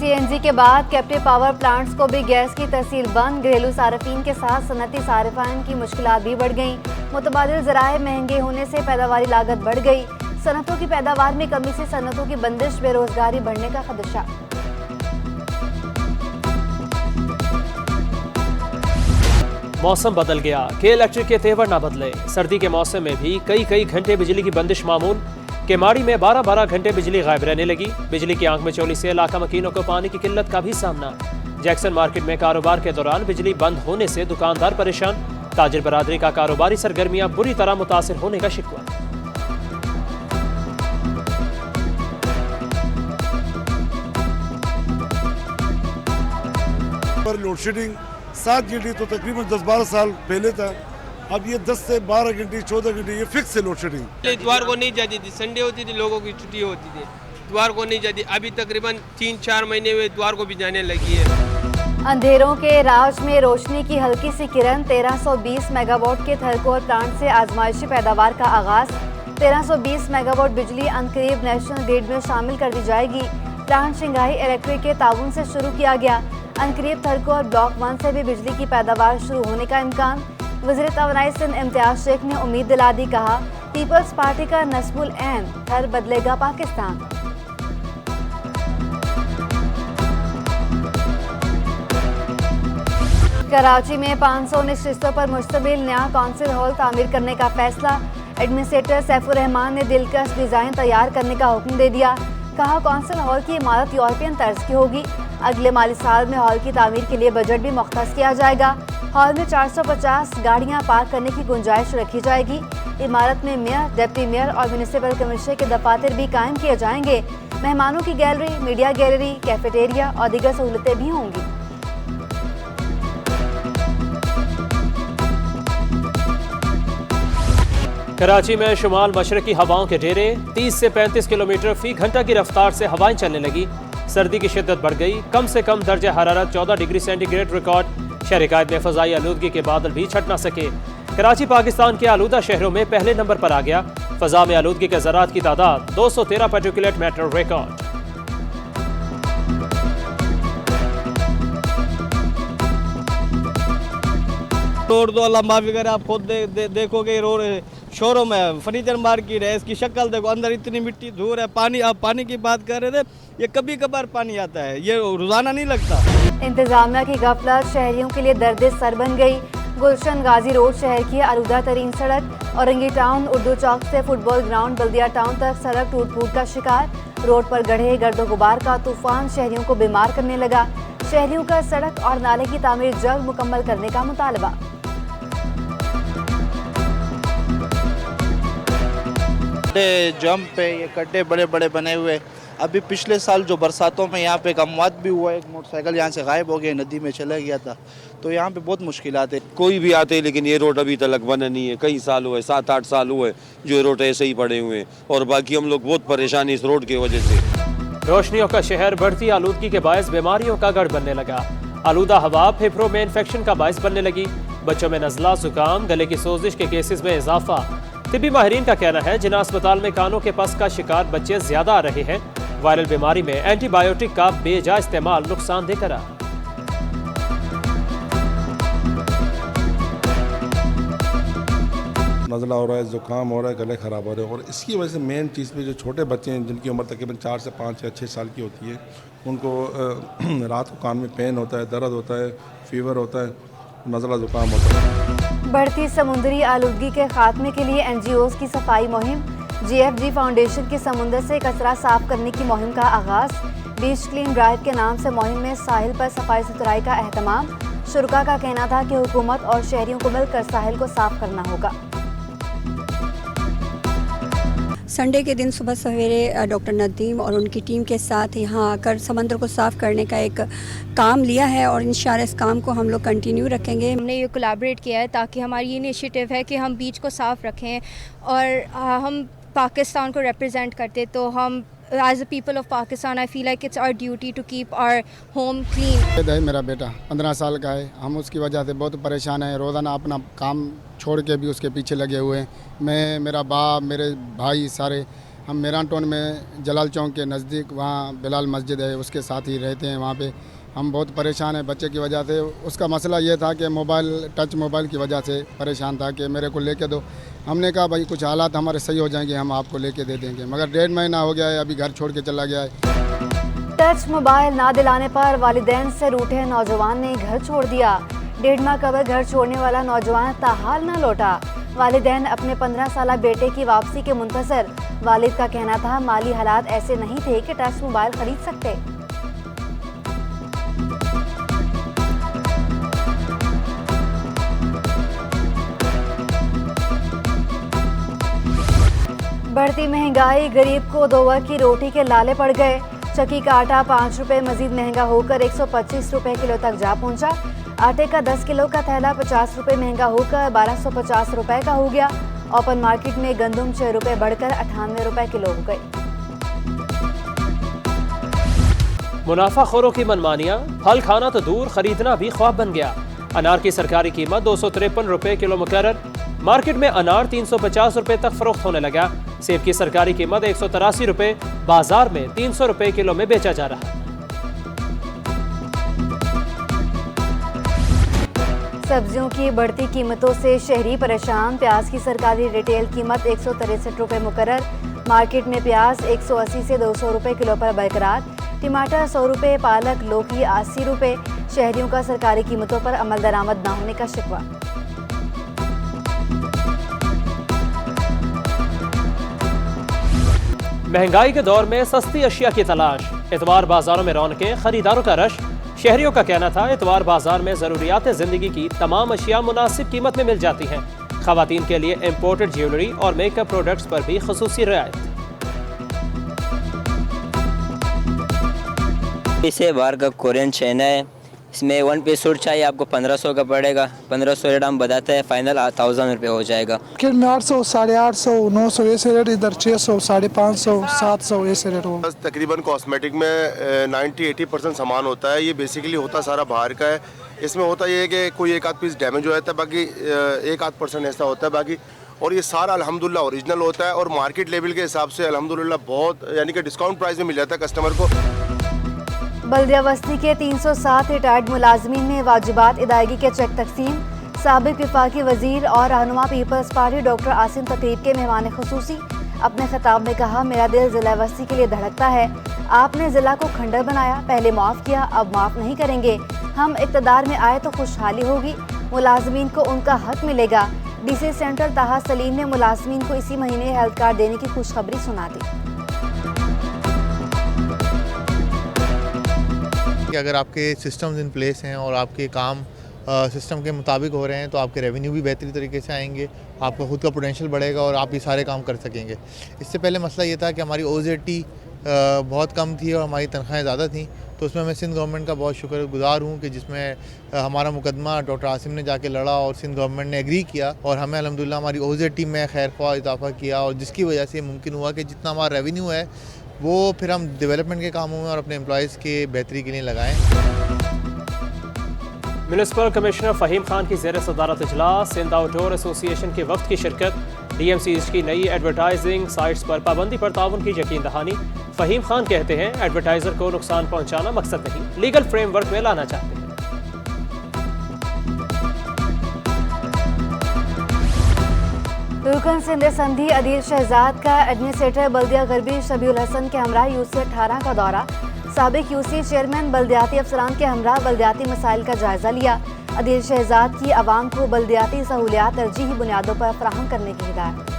CNG के बाद captive power plants को भी गैस की तहसील बंद। घरेलू सार्फिन के साथ सनती सार्फिन की मुश्किलात भी बढ़ गईं। मुतबादिल ज़राए महंगे होने से पैदावारी लागत बढ़ गई। सनतों की पैदावार में कमी से सनतों की बंदिश, बेरोजगारी बढ़ने का खदशा। मौसम बदल गया के इलेक्ट्रिक के तेवर ना बदले। सर्दी के मौसम में भी कई घंटे बिजली की बंदिश मामूल। केमाड़ी में 12 घंटे बिजली गायब रहने लगी। बिजली की आंख में चोली से इलाका मकीनों को पानी की किल्लत का भी सामना। जैक्सन मार्केट में कारोबार के दौरान बिजली बंद होने से दुकानदार परेशान। ताजिर बरादरी का कारोबारी सरगर्मियां बुरी तरह मुतासिर होने का शिकवा। पर लोडशेडिंग 7 घंटे तो तकरीबन 10-12 साल पहले था। अब ये 10 से 12 घंटे 14 घंटे ये फिक्स है लोडशेडिंग। इतवार को नहीं जाती थी, संडे होती थी, लोगों की छुट्टी होती थी, इतवार को नहीं जाती। अभी तकरीबन 3-4 महीने हुए इतवार को भी जाने लगी है। अंधेरों के राज में रोशनी की हल्की सी किरण। 1320 मेगावाट के थरकोर प्लांट से आजमाइशी पैदावार का आगाज। 1320 मेगावाट बिजली अनकरीब नेशनल ग्रिड में शामिल कर दी जाएगी। प्लांट शंघाई इलेक्ट्रिक के ताउन से शुरू किया गया। अनकरीब थरकोर ब्लॉक 1 से भी बिजली की पैदावार शुरू होने का इम्कान। वज़ीर तवानाई सिंध इम्तियाज शेख ने उम्मीद दिला दी। कहा, पीपल्स पार्टी का नस्बुल ऐन, थर बदलेगा पाकिस्तान। कराची में 500 नशिस्तों पर मुश्तमिल नया कौंसिल हॉल तामीर करने का फैसला। एडमिनिस्ट्रेटर सैफुर रहमान ने दिलकश डिज़ाइन तैयार करने का हुक्म दे दिया। कहा, कौंसिल हॉल की इमारत यूरोपियन तर्ज की होगी। अगले माली साल में हॉल की तामीर के लिए बजट भी मुख्तस किया जाएगा। हॉल में 450 गाड़ियां पार्क करने की गुंजाइश रखी जाएगी। इमारत में मेयर, डिप्टी मेयर और म्यूनिसिपल कमिश्नर के दफातर भी कायम किए जाएंगे। मेहमानों की गैलरी, मीडिया गैलरी, कैफेटेरिया और दीगर सहूलतें भी होंगी। कराची में शुमाल मशरकी हवाओं के डेरे। 30 से 35 किलोमीटर फी घंटा की रफ्तार से हवाएं चलने लगी। सर्दी की शिद्दत बढ़ गई। कम से कम दर्जा हरारत 14 डिग्री सेंटीग्रेड रिकॉर्ड। शहर में फ़ज़ाई आलूदगी के बादल भी छट ना सके। कराची पाकिस्तान के आलूदा शहरों में पहले नंबर पर आ गया। फ़ज़ा में आलूदगी के ज़रात की तादाद 213 पार्टिकुलेट मैटर रिकॉर्ड। रोड तो लंबा वगैरह आप खुद देखोगे। रोड शोरूम है, फर्नीचर मार्केट है, इसकी शक्ल देखो, अंदर इतनी मिट्टी धूल है। पानी, आप पानी की बात कर रहे थे, ये कभी कभार पानी आता है, ये रोजाना नहीं लगता। इंतजामिया की गफलत शहरियों के लिए दर्द सर बन गई। गुलशन गाजी रोड शहर की आलूदा तरीन सड़क। औरंगी टाउन उर्दू चौक से फुटबॉल ग्राउंड बल्दिया टाउन तक सड़क टूट फूट का शिकार। रोड पर गढ़े गर्दो गुबार का तूफान शहरियों को बीमार करने लगा। शहरियों का सड़क और नाले की तामीर जल्द मुकम्मल करने का मुतालबा। जंप पे ये गड्ढे बड़े बड़े बने हुए। अभी पिछले साल जो बरसातों में यहाँ पे एक अमवात भी हुआ, एक मोटरसाइकिल यहाँ से गायब हो गया, नदी में चला गया था। तो यहाँ पे बहुत मुश्किलात है। कोई भी आते लेकिन ये रोड अभी तक बना नहीं है। कई साल हुए, 7-8 साल हुए जो रोड ऐसे ही पड़े हुए हैं और बाकी हम लोग बहुत परेशानी इस रोड की वजह से। रोशनियों का शहर बढ़ती आलूदगी के बायस बीमारियों का गढ़ बनने लगा। आलूदा हवा फेफड़ों में इन्फेक्शन का बायस बनने लगी। बच्चों में नज़ला, जुकाम, गले की सोजिश के केसेस में इजाफा। तिब्बी माहिरीन का कहना है, जिन अस्पताल में कानों के पस का शिकार बच्चे ज्यादा आ रहे हैं। वायरल बीमारी में एंटीबायोटिक का बेजा इस्तेमाल नुकसानदेह करार। नज़ला हो रहा है, जुकाम हो रहा है, गले ख़राब हो रहे हैं। और इसकी वजह से मेन चीज़ पे जो छोटे बच्चे हैं जिनकी उम्र तकरीबन 4 से 5 या 6 साल की होती है, उनको रात को कान में पेन होता है, दर्द होता है, फीवर होता है, नज़ला जुकाम होता है। बढ़ती समुद्री आलूदगी के खात्मे के लिए NGOs की सफाई मुहिम। GFG फाउंडेशन की समुद्र से कचरा साफ करने की मुहिम का आगाज। बीच क्लीन ड्राइव के नाम से मुहिम में साहिल पर सफाई सुथराई का एहतमाम। शुरका का कहना था कि हुकूमत और शहरियों को मिलकर साहिल को साफ करना होगा। संडे के दिन सुबह सवेरे डॉक्टर नदीम और उनकी टीम के साथ यहाँ आकर समंदर को साफ़ करने का एक काम लिया है और इंशाल्लाह इस काम को हम लोग कंटिन्यू रखेंगे। हमने ये कोलैबोरेट किया है ताकि हमारी ये इनिशिएटिव है कि हम बीच को साफ़ रखें और हम पाकिस्तान को रिप्रेजेंट करते, तो हम as a people of Pakistan I feel like it's our duty to keep our home clean. है मेरा बेटा 15 साल का है, हम उसकी वजह से बहुत परेशान हैं। रोज़ाना अपना काम छोड़ के भी उसके पीछे लगे हुए हैं। मैं, मेरा बाप, मेरे भाई सारे हम मेरान टाउन में जलाल चौक के नज़दीक वहाँ बिलाल मस्जिद है, उसके साथ ही रहते हैं। वहाँ पे हम बहुत परेशान हैं बच्चे की वजह से। उसका मसला ये था कि टच मोबाइल की वजह से परेशान था कि मेरे को लेके दो। हमने कहा भाई कुछ हालात हमारे सही हो जाएंगे, हम आपको लेके दे देंगे, मगर 1.5 महीना हो गया है, अभी घर छोड़ के चला गया है। टच मोबाइल ना दिलाने पर वालिदैन से रूठे नौजवान ने घर छोड़ दिया। 1.5 माह कबल घर छोड़ने वाला नौजवान ताहाल न लौटा। वालिदैन अपने 15 साला बेटे की वापसी के मुंतज़र। वालिद का कहना था माली हालात ऐसे नहीं थे कि टच मोबाइल खरीद सकते। बढ़ती महंगाई, गरीब को 2 वक्त की रोटी के लाले पड़ गए। चक्की का आटा 5 रुपये मजीद महंगा होकर 125 रुपये किलो तक जा पहुंचा। आटे का 10 किलो का थैला 50 रुपये महंगा होकर 1250 रुपये का हो गया। ओपन मार्केट में गंदम 6 रुपये बढ़कर 98 रुपये किलो हो गई। मुनाफाखोरों की मनमानियां, फल खाना तो दूर, खरीदना भी ख्वाब बन गया। अनार की सरकारी कीमत 253 रुपये किलो मुकर्रर। मार्केट में अनार 350 रुपये तक फरोख्त होने लगा। सेब की सरकारी कीमत 183 रुपये, बाजार में 300 रुपये किलो में बेचा जा रहा। सब्जियों की बढ़ती कीमतों से शहरी परेशान। प्याज की सरकारी रिटेल कीमत 163 रुपये मुकर्रर। मार्केट में प्याज 180 से 200 रुपये किलो पर बरकरार। टमाटर 100 रुपये, पालक लौकी 80 रुपये। शहरियों का सरकारी कीमतों पर अमल दरामद न होने का शिकवा। महंगाई के दौर में सस्ती अशिया की तलाश। इतवार बाजारों में रौनकें, खरीदारों का रश। शहरियों का कहना था इतवार बाजार में जरूरियात जिंदगी की तमाम अशिया मुनासिब कीमत में मिल जाती हैं। खवातीन के लिए इम्पोर्टेड ज्वेलरी और मेकअप प्रोडक्ट्स पर भी खसूसी रियायत। इसे बाहर का कोरियन चैन है, इसमें 1 पीस सूट चाहिए आपको 1500 का पड़ेगा। 1500 रेट हम बताते हैं, फाइनल 1000 रुपये हो जाएगा। मार्केट में 800, 850, 900 ऐसे रेट, इधर 600, 550, 700 ऐसे रेट हो। तकरीबन कॉस्मेटिक में 90-80% सामान होता है। ये बेसिकली होता सारा बाहर का है। इसमें होता ये है कि कोई एक आध पीस डैमेज हो जाता है, बाकी 1-8% ऐसा होता है बाकी। और ये सारा अल्हम्दुलिल्लाह ओरिजिनल होता है और मार्केट लेवल के हिसाब से अल्हम्दुलिल्लाह बहुत यानी कि डिस्काउंट प्राइस में मिल जाता है कस्टमर को। बल्दिया बस्ती के 307 रिटायर्ड मुलाजमीन में वाजिबात अदायगी के चेक तकसीम। साबिक वफाकी वजीर और रहनुमा पीपल्स पार्टी डॉक्टर आसिम तकरीब के मेहमान खुसूसी। अपने खिताब में कहा, मेरा दिल जिला बस्ती के लिए धड़कता है। आपने जिला को खंडर बनाया, पहले माफ़ किया, अब माफ़ नहीं करेंगे। हम इक़्तिदार में आए तो खुशहाली होगी, मुलाजमीन को उनका हक मिलेगा। DC सेंट्रल ताहा सलीम ने मुलाजमीन को इसी महीने हेल्थ कार्ड देने की खुशखबरी सुना दी। कि अगर आपके सिस्टम्स इन प्लेस हैं और आपके काम सिस्टम के मुताबिक हो रहे हैं तो आपके रेवेन्यू भी बेहतरी तरीके से आएंगे, आपका खुद का पोटेंशियल बढ़ेगा और आप ये सारे काम कर सकेंगे। इससे पहले मसला ये था कि हमारी OZT बहुत कम थी और हमारी तनख्वाहें ज़्यादा थी, तो उसमें मैं सिंध गवर्नमेंट का बहुत शुक्रगुजार हूँ कि जिसमें हमारा मुकदमा डॉक्टर आसिम ने जाके लड़ा और सिंध गवर्नमेंट ने एग्री किया और हमें अल्हम्दुलिल्लाह हमारी OZT में खैर ख्वाह इजाफा किया और जिसकी वजह से मुमकिन हुआ कि जितना हमारा रेवेन्यू है वो फिर हम डेवलपमेंट के कामों में और अपने एम्प्लॉयज़ के बेहतरी के लिए लगाएं। म्यूनिसिपल कमिश्नर फ़हीम खान की ज़ेर सदारत इजलास। सिंध आउटडोर एसोसिएशन की वक्त की शिरकत। DMC की नई एडवर्टाइजिंग साइट्स पर पाबंदी पर ताउन की यकीन दहानी। फ़हीम खान कहते हैं एडवर्टाइज़र को नुकसान पहुँचाना मकसद नहीं, लीगल फ्रेमवर्क में लाना चाहते हैं। रुकन सिंध संधी अदील शहजाद का एडमिनिस्ट्रेटर बल्दिया गरबी शबीउल हसन के हमरा UC 18 का दौरा। साबिक UC चेयरमैन बल्दियाती अफसरान के हमरा बल्दियाती मसाइल का जायजा लिया। अदील शहजाद की आवाम को बल्दियाती सहूलियात तरजीही बुनियादों पर फराहम करने की हिदायत।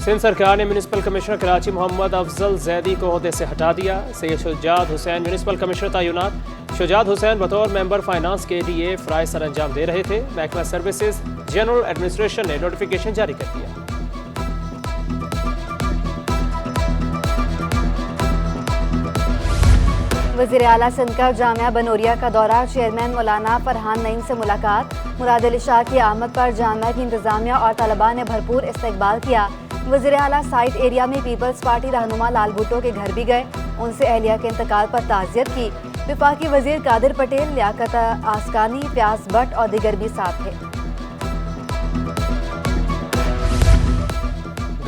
सिंध सरकार ने म्यूनिसिपल कमिश्नर कराची मोहम्मद अफजल जैदी को ओहदे से हटा दिया। सैयद शुजात हुसैन म्यूनिसिपल कमिश्नर तैनात। शुजात हुसैन बतौर मेंबर फाइनेंस के लिए फ़राइज़ सर अंजाम दे रहे थे। महकमा सर्विसेज जनरल एडमिनिस्ट्रेशन ने नोटिफिकेशन जारी कर दिया। वज़ीर आला सिंध का जामिया बनोरिया का दौरा। चेयरमैन मौलाना फरहान नईम से मुलाकात। मुराद अली शाह की आमद पर जामिया की इंतजामिया और तलबा ने भरपूर इस्तकबाल किया। वज़ीर आला साइट एरिया में पीपल्स पार्टी रहनुमा लाल भुट्टो के घर भी गए, उनसे अहलिया के इंतकाल पर ताज़ियत की। वफाकी वज़ीर कादिर पटेल, लियाकत आसकानी, प्यास भट्ट और दीगर भी साथ थे।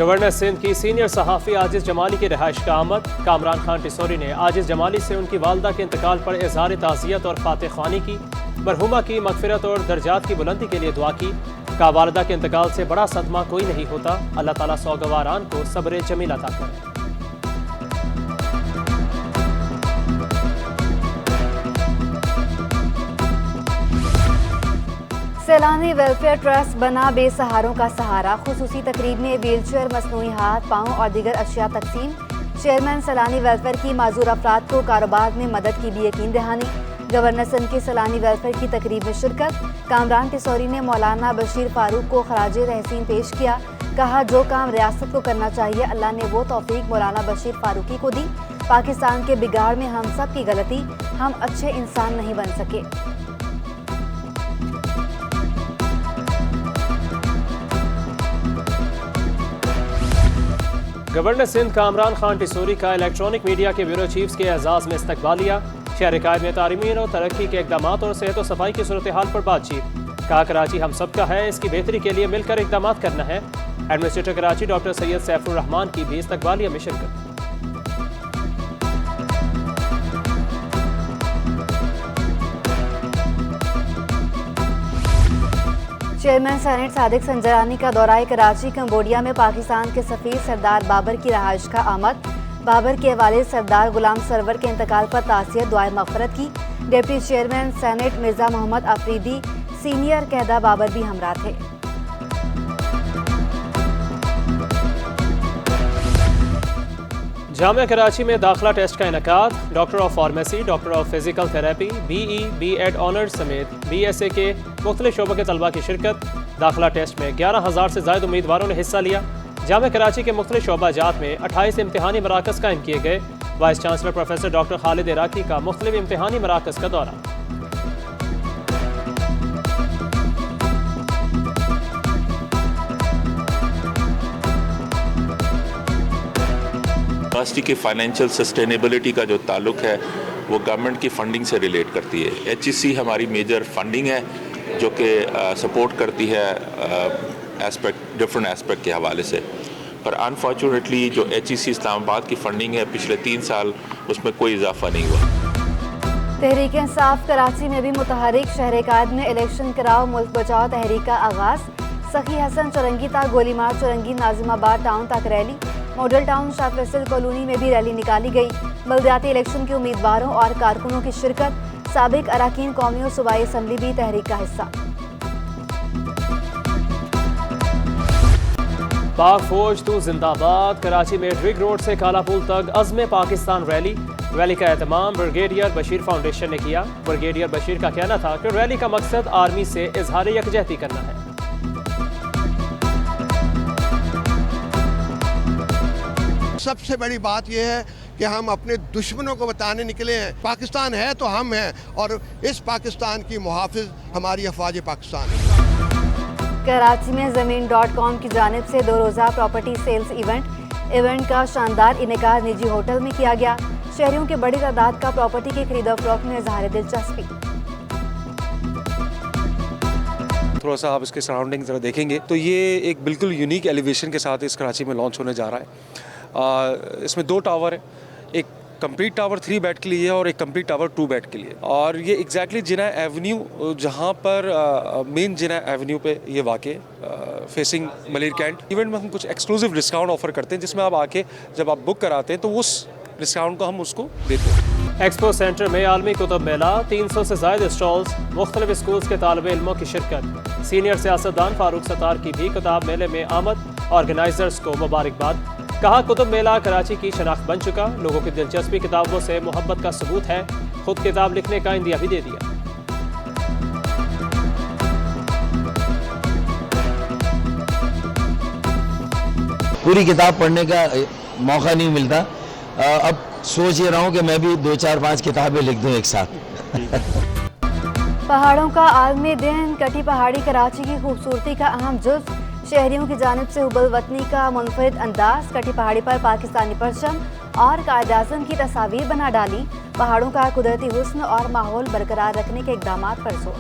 गवर्नर सिंध की सीनियर सहाफ़ी आजिज़ जमाली की रिहाइश का आमद। कामरान खान टिसोरी ने आजिज़ जमाली से उनकी वालदा के इंतकाल पर इज़हार ताज़ियत और फातह ख्वानी की। मरहुमा की मग़फ़िरत और दर्जात की बुलंदी के लिए दुआ की। का वालदा के इंतकाल से बड़ा सदमा कोई नहीं होता। अल्लाह ताला सौगवारान को सब्र जमील अता करे। सैलानी वेलफेयर ट्रस्ट बना बेसहारों का सहारा। खुसूसी तकरीब में व्हीलचेयर, मसनूई हाथ, पाँव और दीगर अशिया तकसीम। चेयरमैन सैलानी वेलफेयर की माजूर अफराद को कारोबार में मदद की भी यकीन दहानी। गवर्नर सिंध की सैलानी वेलफेयर की तकरीब में शिरकत। कामरान टिसोरी ने मौलाना बशीर फारूक को खराज तहसीन पेश किया। कहा, जो काम रियासत को करना चाहिए अल्लाह ने वो तौफीक मौलाना बशीर फारूकी को दी। पाकिस्तान के बिगाड़ में हम सब की गलती, हम अच्छे इंसान नहीं बन सके। गवर्नर सिंध कामरान खान टिसोरी का इलेक्ट्रॉनिक मीडिया के ब्यूरो चीफ्स के एजाज़ में इस्तकबालिया। शहर कायद में तालीमी और तरक्की के इकदाम और सेहत और सफाई की सूरत हाल पर बातचीत। कहा, कराची हम सब का है, इसकी बेहतरी के लिए मिलकर इकदाम करना है। एडमिनिस्ट्रेटर कराची डॉक्टर सैयद सैफुर रहमान की भी इस्तकबालिया में शिरकत। चेयरमैन सेनेट सादिक संजरानी का दौरा कराची। कंबोडिया में पाकिस्तान के सफीर सरदार बाबर की रहाइश का आमद। बाबर के वालिद सरदार गुलाम सरवर के इंतकाल पर ताज़ियत, दुआए मग़फ़िरत की। Deputy chairman senate Mirza Mohammad Afridi, senior कहदा बाबर भी हमरा थे। जामिया कराची में दाखिला टेस्ट का इनकाद। Doctor of pharmacy, doctor of physical therapy, BE, B.Ed honours समेत BSA के मुख्तलिफ शोबों के तलबा की शिरकत। दाखिला टेस्ट में 11,000 से ज़ायद उम्मीदवारों ने हिस्सा लिया। जामिया कराची के मुख्तलिफ शोबाजात में 28 इम्तिहानी मराकज़ कायम किए गए। Vice chancellor professor doctor Khalid Iraqi का मुख्तलिफ इम्तिहानी मराकज़ का दौरा। यूनिवर्सिटी की फाइनेंशियल सस्टेनेबिलिटी का जो ताल्लुक है वो गवर्नमेंट की फंडिंग से रिलेट करती है। HEC हमारी मेजर फंडिंग है जो कि सपोर्ट करती है डिफरेंट एस्पेक्ट के हवाले से, पर अनफॉर्चुनेटली जो HEC इस्लामाबाद की फंडिंग है पिछले 3 साल उसमें कोई इजाफा नहीं हुआ। तहरीक इंसाफ कराची में भी मुतहरिक। शहर कायद में इलेक्शन कराओ मुल्क बचाओ तहरीक का आगाज। सखी हसन चुरंगी तक गोलीमार चुरंगी नाजिमाबाद टाउन तक rally. Model town Shah Faisal colony में भी रैली निकाली गई। बल्दियाती इलेक्शन के उम्मीदवारों और कारकुनों की शिरकत। साबिक अराकीन कौमी और सूबाई असम्बली भी तहरीक का हिस्सा। पाक फौज तो जिंदाबाद। कराची में ड्रिग रोड से काला पुल तक अज़्म पाकिस्तान रैली का एहतमाम ब्रिगेडियर बशीर फाउंडेशन ने किया। ब्रिगेडियर बशीर का कहना था कि रैली का मकसद आर्मी से इजहार यकजहती करना है। सबसे बड़ी बात यह है कि हम अपने दुश्मनों को बताने निकले हैं पाकिस्तान है तो हम हैं, और इस पाकिस्तान की मुहाफिज हमारी अफवाज पाकिस्तान है। कराची में ज़मीन.com की जानिब से 2 रोज़ा प्रॉपर्टी सेल्स इवेंट का शानदार इनेकाद निजी होटल में किया गया। शहरियों की बड़ी तादाद का प्रॉपर्टी की खरीदो फरोख्त में इज़हार दिलचस्पी। थोड़ा सा आप इसके सराउंडिंग ज़रा देखेंगे तो ये एक बिल्कुल यूनिक एलिवेशन के साथ इस कराची में लॉन्च होने जा रहा है। इसमें 2 टावर है, एक कंप्लीट टावर 3 बेड के लिए और एक कंप्लीट टावर 2 बेड के लिए, और ये एग्जैक्टली जिना एवेन्यू जहाँ पर मेन जिना एवेन्यू पे ये वाक़े फेसिंग मलिर कैंट। इवेंट में हम कुछ एक्सक्लूसिव डिस्काउंट ऑफर करते हैं जिसमें आप आके जब आप बुक कराते हैं तो उस डिस्काउंट को हम उसको देते हैं। एक्सपो सेंटर में आलमी कुतुब मेला। 300 से ज़ायद स्टॉल्स। मुख्तलिफ स्कूल्स के तालिब इल्मों की शिरकत। सीनियर सियासतदान फारूक सत्तार की भी किताब मेले में आमद। ऑर्गेनाइजर्स को मुबारकबाद। कहा, कुतुब मेला कराची की शनाख्त बन चुका। लोगों की दिलचस्पी किताबों से मोहब्बत का सबूत है। खुद किताब लिखने का इंदिया भी दे दिया। पूरी किताब पढ़ने का मौका नहीं मिलता। अब सोच ये रहा हूँ कि मैं भी 2, 4, 5 किताबें लिख दूँ एक साथ। पहाड़ों का आलमी दिन। कटी पहाड़ी कराची की खूबसूरती का अहम जुज़। शहरियों की जानिब से हुब्बुल वतनी का मुनफरिद अंदाज। कटी पहाड़ी पर पाकिस्तानी परचम और कायद-ए-आज़म की तस्वीर बना डाली। पहाड़ों का कुदरती हुस्न और माहौल बरकरार रखने के इक़दामात पर जोर।